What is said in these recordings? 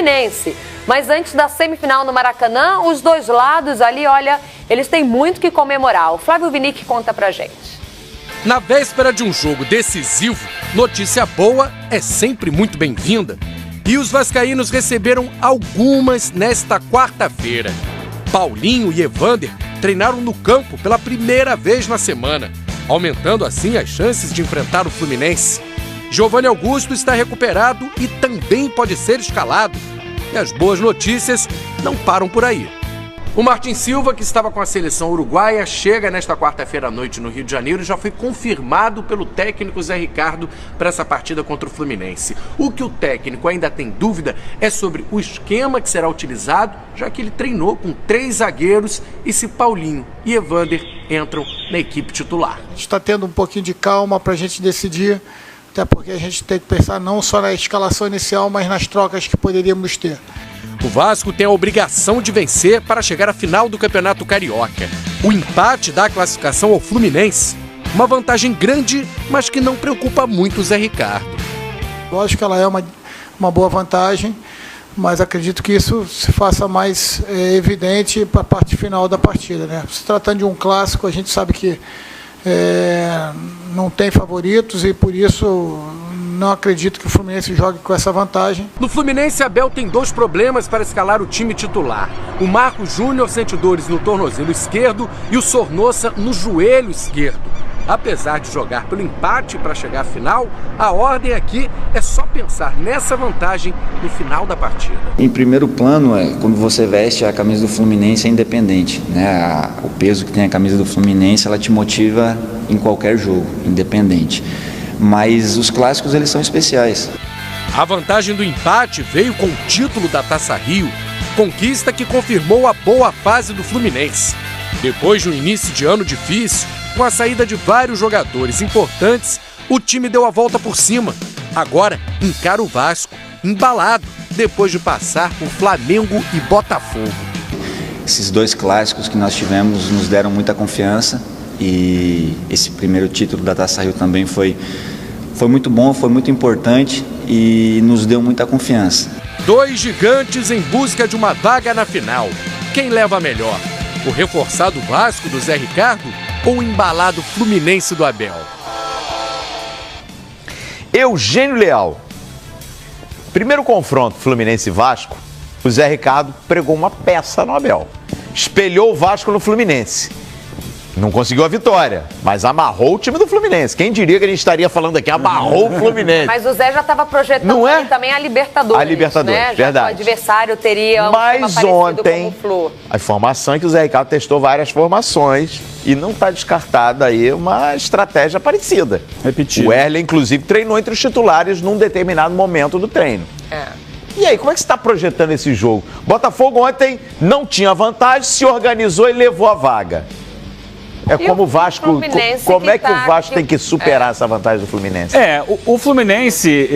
Fluminense. Mas antes da semifinal no Maracanã, os dois lados ali, olha, eles têm muito que comemorar. O Flávio Vinick conta pra gente. Na véspera de um jogo decisivo, notícia boa é sempre muito bem-vinda. E os vascaínos receberam algumas nesta quarta-feira. Paulinho e Evander treinaram no campo pela primeira vez na semana, aumentando assim as chances de enfrentar o Fluminense. Giovanni Augusto está recuperado e também pode ser escalado. E as boas notícias não param por aí. O Martin Silva, que estava com a seleção uruguaia, chega nesta quarta-feira à noite no Rio de Janeiro e já foi confirmado pelo técnico Zé Ricardo para essa partida contra o Fluminense. O que o técnico ainda tem dúvida é sobre o esquema que será utilizado, já que ele treinou com 3 zagueiros e se Paulinho e Evander entram na equipe titular. A gente está tendo um pouquinho de calma para a gente decidir, até porque a gente tem que pensar não só na escalação inicial, mas nas trocas que poderíamos ter. O Vasco tem a obrigação de vencer para chegar à final do Campeonato Carioca. O empate dá a classificação ao Fluminense. Uma vantagem grande, mas que não preocupa muito o Zé Ricardo. Lógico que ela é uma boa vantagem, mas acredito que isso se faça mais evidente para a parte final da partida, né? Se tratando de um clássico, a gente sabe que não tem favoritos e por isso não acredito que o Fluminense jogue com essa vantagem. No Fluminense, Abel tem 2 problemas para escalar o time titular. O Marcos Júnior sente dores no tornozelo esquerdo e o Sornosa no joelho esquerdo. Apesar de jogar pelo empate para chegar à final, a ordem aqui é só pensar nessa vantagem no final da partida. Em primeiro plano, quando você veste a camisa do Fluminense é independente, né? O peso que tem a camisa do Fluminense, ela te motiva em qualquer jogo, independente. Mas os clássicos, eles são especiais. A vantagem do empate veio com o título da Taça Rio, conquista que confirmou a boa fase do Fluminense. Depois de um início de ano difícil, com a saída de vários jogadores importantes, o time deu a volta por cima. Agora encara o Vasco, embalado, depois de passar por Flamengo e Botafogo. Esses 2 clássicos que nós tivemos nos deram muita confiança e esse primeiro título da Taça Rio também foi muito bom, foi muito importante e nos deu muita confiança. 2 gigantes em busca de uma vaga na final. Quem leva a melhor? O reforçado Vasco do Zé Ricardo ou o embalado Fluminense do Abel? Eugênio Leal. Primeiro confronto Fluminense e Vasco, o Zé Ricardo pregou uma peça no Abel. Espelhou o Vasco no Fluminense. Não conseguiu a vitória, mas amarrou o time do Fluminense. Quem diria que a gente estaria falando aqui, amarrou o Fluminense. Mas o Zé já estava projetando também a Libertadores. A Libertadores, né? verdade. O adversário teria mas ontem, a informação é que o Zé Ricardo testou várias formações e não está descartada aí uma estratégia parecida. Repetir. O Erle, inclusive, treinou entre os titulares num determinado momento do treino. E aí, como é que você está projetando esse jogo? Botafogo ontem não tinha vantagem, se organizou e levou a vaga. Como o Vasco, como é que o Vasco tem que superar essa vantagem do Fluminense? O Fluminense,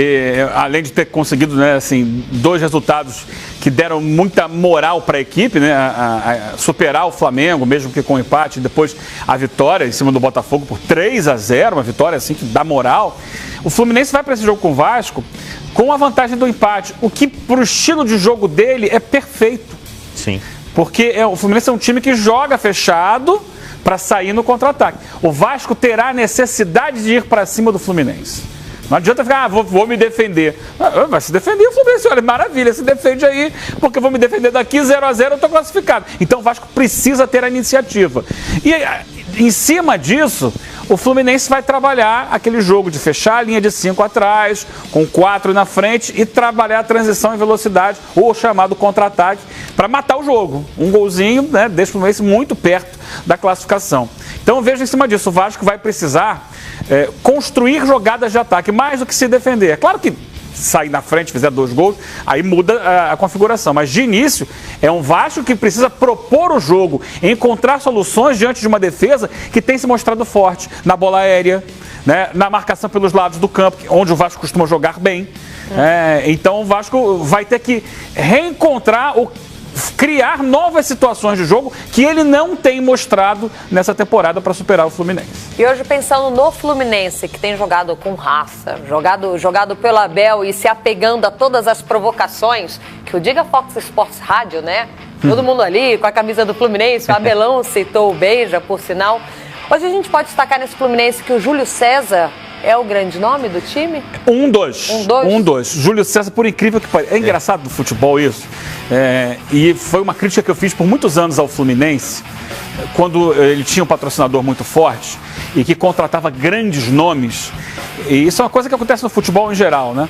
além de ter conseguido, né, assim, 2 resultados que deram muita moral para a equipe, né, a superar o Flamengo, mesmo que com empate, depois a vitória em cima do Botafogo por 3-0, uma vitória assim que dá moral. O Fluminense vai para esse jogo com o Vasco com a vantagem do empate, o que para o estilo de jogo dele é perfeito. Sim. Porque o Fluminense é um time que joga fechado para sair no contra-ataque. O Vasco terá a necessidade de ir para cima do Fluminense. Não adianta ficar, vou me defender. Vai se defender o Fluminense, olha, maravilha, se defende aí, porque eu vou me defender daqui, 0-0, eu estou classificado. Então o Vasco precisa ter a iniciativa. E em cima disso, o Fluminense vai trabalhar aquele jogo de fechar a linha de 5 atrás, com 4 na frente e trabalhar a transição em velocidade, ou o chamado contra-ataque, para matar o jogo. Um golzinho, né, deixa o Fluminense muito perto da classificação. Então eu vejo em cima disso, o Vasco vai precisar construir jogadas de ataque, mais do que se defender. É claro que sair na frente, fizer 2 gols, aí muda a configuração. Mas de início, é um Vasco que precisa propor o jogo, encontrar soluções diante de uma defesa que tem se mostrado forte na bola aérea, né, na marcação pelos lados do campo, onde o Vasco costuma jogar bem. Então o Vasco vai ter que reencontrar o criar novas situações de jogo que ele não tem mostrado nessa temporada para superar o Fluminense. E hoje, pensando no Fluminense, que tem jogado com raça, jogado pelo Abel e se apegando a todas as provocações, que o Diga Fox Sports Rádio, né? Todo mundo ali com a camisa do Fluminense, o Abelão citou o Beija, por sinal. Hoje a gente pode destacar nesse Fluminense que o Júlio César é o grande nome do time? Um dos. Júlio César, por incrível que pareça. É engraçado do futebol isso. E foi uma crítica que eu fiz por muitos anos ao Fluminense, quando ele tinha um patrocinador muito forte e que contratava grandes nomes. E isso é uma coisa que acontece no futebol em geral, né?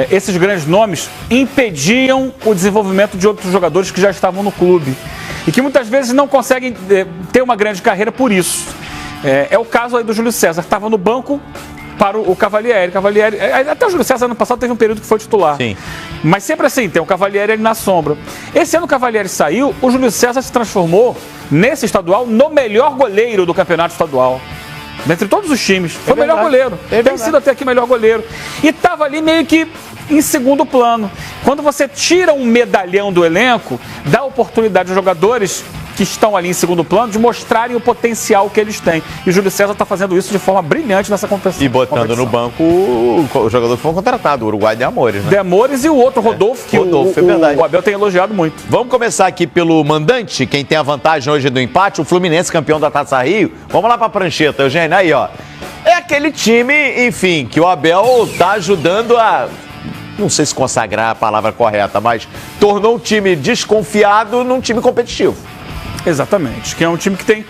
Esses grandes nomes impediam o desenvolvimento de outros jogadores que já estavam no clube e que muitas vezes não conseguem ter uma grande carreira por isso. É o caso aí do Júlio César, que estava no banco para o Cavalieri. Até o Júlio César, ano passado, teve um período que foi titular. Sim. Mas sempre assim, tem o Cavalieri ali na sombra. Esse ano o Cavalieri saiu, o Júlio César se transformou, nesse estadual, no melhor goleiro do campeonato estadual. Dentre todos os times. Foi o melhor goleiro. Tem sido até aqui melhor goleiro. E estava ali meio que em segundo plano. Quando você tira um medalhão do elenco, dá oportunidade aos jogadores que estão ali em segundo plano de mostrarem o potencial que eles têm. E o Júlio César está fazendo isso de forma brilhante nessa competição. E botando no banco o jogador que foi contratado, o Uruguai de Amores, né? De Amores e o outro, Rodolfo, que o Abel tem elogiado muito. Vamos começar aqui pelo mandante, quem tem a vantagem hoje do empate, o Fluminense, campeão da Taça Rio. Vamos lá para a prancheta, Eugênio, aí ó. É aquele time, enfim, que o Abel tá ajudando a... Não sei se consagrar a palavra correta, mas tornou um time desconfiado num time competitivo. Exatamente, que é um time que tem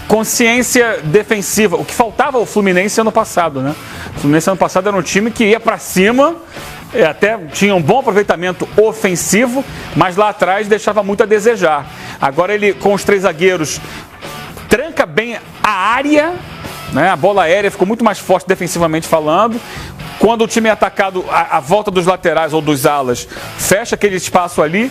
consciência defensiva, o que faltava ao Fluminense ano passado, né? O Fluminense ano passado era um time que ia para cima, até tinha um bom aproveitamento ofensivo, mas lá atrás deixava muito a desejar. Agora ele, com os 3 zagueiros, tranca bem a área, né? A bola aérea ficou muito mais forte defensivamente falando. Quando o time é atacado, a volta dos laterais ou dos alas fecha aquele espaço ali.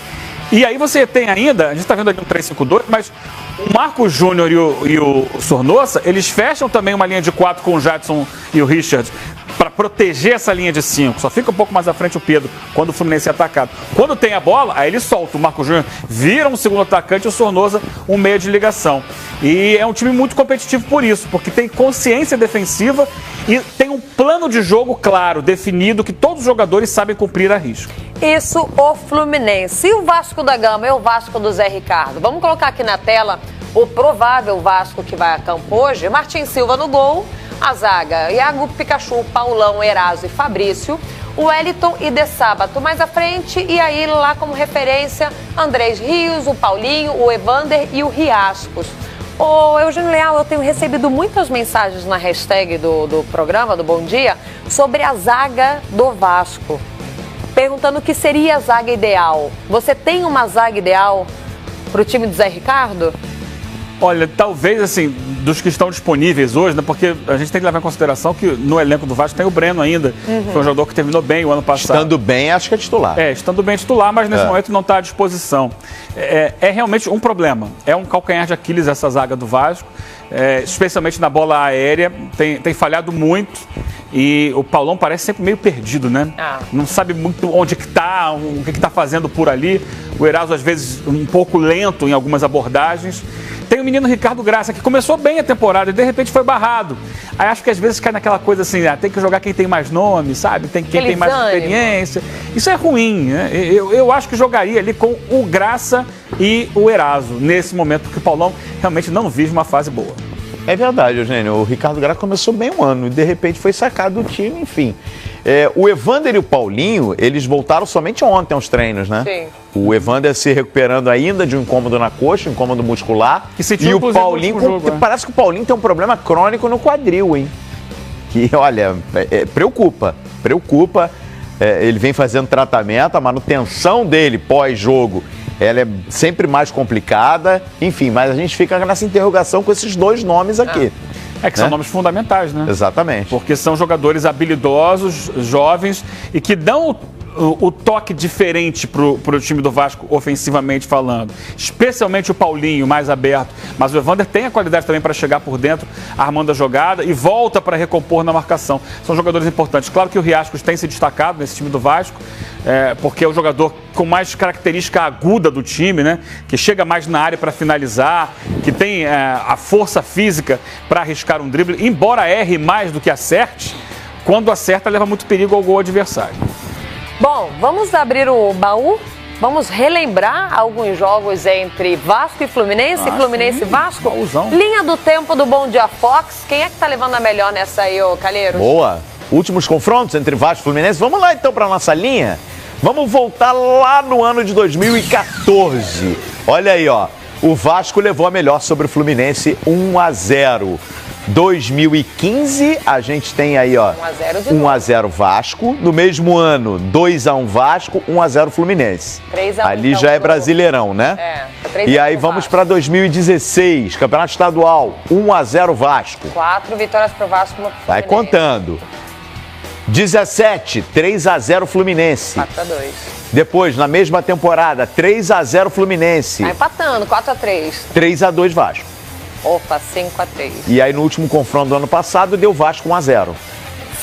E aí você tem ainda, a gente está vendo aqui um 3-5-2, mas o Marcos Júnior e o Sornosa, eles fecham também uma linha de 4 com o Jadson e o Richard para proteger essa linha de 5. Só fica um pouco mais à frente o Pedro quando o Fluminense é atacado. Quando tem a bola, aí ele solta. O Marcos Júnior vira um segundo atacante e o Sornosa um meio de ligação. E é um time muito competitivo por isso, porque tem consciência defensiva e tem um plano de jogo claro, definido, que todos os jogadores sabem cumprir a risco. Isso, o Fluminense. E o Vasco da Gama é o Vasco do Zé Ricardo. Vamos colocar aqui na tela o provável Vasco que vai a campo hoje. Martin Silva no gol. A zaga, Iago, Pikachu, Paulão, Eraso e Fabrício. O Wellington e De Sábato mais à frente. E aí lá como referência, Andrés Rios, o Paulinho, o Evander e o Riascos. Ô, Eugênio Leal, eu tenho recebido muitas mensagens na hashtag do programa, do Bom Dia, sobre a zaga do Vasco. Perguntando o que seria a zaga ideal. Você tem uma zaga ideal para o time do Zé Ricardo? Olha, talvez, assim, dos que estão disponíveis hoje, né? Porque a gente tem que levar em consideração que no elenco do Vasco tem o Breno ainda. Foi um jogador que terminou bem o ano passado. Estando bem, acho que é titular. Estando bem é titular, mas nesse momento não está à disposição. É realmente um problema. É um calcanhar de Aquiles essa zaga do Vasco. Especialmente na bola aérea, tem falhado muito. E o Paulão parece sempre meio perdido, né? Não sabe muito onde que tá, o que está fazendo por ali. O Eraso, às vezes, um pouco lento em algumas abordagens. Tem o menino Ricardo Graça, que começou bem a temporada e de repente foi barrado. Aí acho que às vezes cai naquela coisa assim, tem que jogar quem tem mais nome, sabe? Quem tem mais experiência. Isso é ruim, né? Eu acho que jogaria ali com o Graça e o Eraso, nesse momento, porque o Paulão realmente não vive uma fase boa. É verdade, Eugênio. O Ricardo Graça começou bem um ano e de repente foi sacado do time, enfim. O Evander e o Paulinho, eles voltaram somente ontem aos treinos, né? Sim. O Evander se recuperando ainda de um incômodo na coxa, um incômodo muscular. E o Paulinho, parece que o Paulinho tem um problema crônico no quadril, hein? Que, olha, preocupa. Ele vem fazendo tratamento, a manutenção dele pós-jogo, ela é sempre mais complicada. Enfim, mas a gente fica nessa interrogação com esses 2 nomes aqui. Que são nomes fundamentais, né? Exatamente. Porque são jogadores habilidosos, jovens e que dão o toque diferente pro time do Vasco, ofensivamente falando. Especialmente o Paulinho, mais aberto. Mas o Evander tem a qualidade também para chegar por dentro, armando a jogada e volta para recompor na marcação. São jogadores importantes. Claro que o Riascos tem se destacado nesse time do Vasco, porque é o jogador com mais característica aguda do time, né? Que chega mais na área para finalizar, que tem a força física para arriscar um drible. Embora erre mais do que acerte, quando acerta leva muito perigo ao gol adversário. Bom, vamos abrir o baú? Vamos relembrar alguns jogos entre Vasco e Fluminense, Fluminense e Vasco? Baúzão. Linha do tempo do Bom Dia Fox. Quem é que tá levando a melhor nessa aí, ô Calheiros? Boa. Últimos confrontos entre Vasco e Fluminense. Vamos lá então para nossa linha. Vamos voltar lá no ano de 2014. Olha aí, ó. O Vasco levou a melhor sobre o Fluminense 1-0. 2015, a gente tem aí, ó, 1-0 Vasco. No mesmo ano, 2-1 Vasco, 1-0 Fluminense. 3-1 Ali então, já é Brasileirão, né? É 3-1 E aí vamos para 2016, Campeonato Estadual, 1-0 Vasco. 4 vitórias pro Vasco. Uma pro Vai Fluminense. contando. 17, 3-0 Fluminense. 4-2. Depois, na mesma temporada, 3-0 Fluminense. Tá empatando, 4-3. 3-2 Vasco. Opa, 5-3. E aí no último confronto do ano passado, deu Vasco 1-0.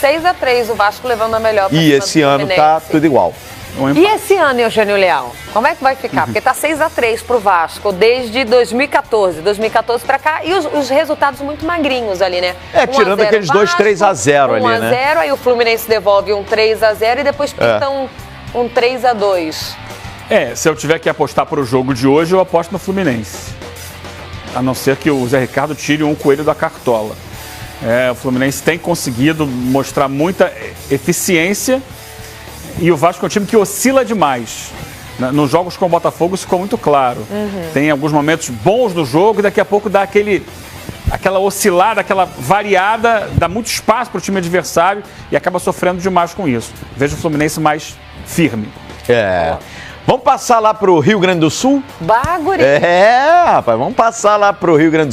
6-3, o Vasco levando a melhor pra E cima esse do ano tá Fluminense. tudo igual. E esse ano, Eugênio Leal? Como é que vai ficar? Porque tá 6-3 pro Vasco desde 2014. 2014 pra cá. E os resultados muito magrinhos ali, né? Tirando 1 a 0 aqueles dois 3-0 ali, né? 1-0, aí o Fluminense devolve um 3-0 e depois pinta um 3-2. Se eu tiver que apostar para o jogo de hoje, eu aposto no Fluminense. A não ser que o Zé Ricardo tire um coelho da cartola. O Fluminense tem conseguido mostrar muita eficiência e o Vasco é um time que oscila demais. Nos jogos com o Botafogo isso ficou muito claro. Tem alguns momentos bons no jogo e daqui a pouco dá aquela oscilada, aquela variada, dá muito espaço para o time adversário e acaba sofrendo demais com isso. Vejo o Fluminense mais firme. Vamos passar lá pro Rio Grande do Sul? Baguri. Rapaz, vamos passar lá pro Rio Grande do Sul.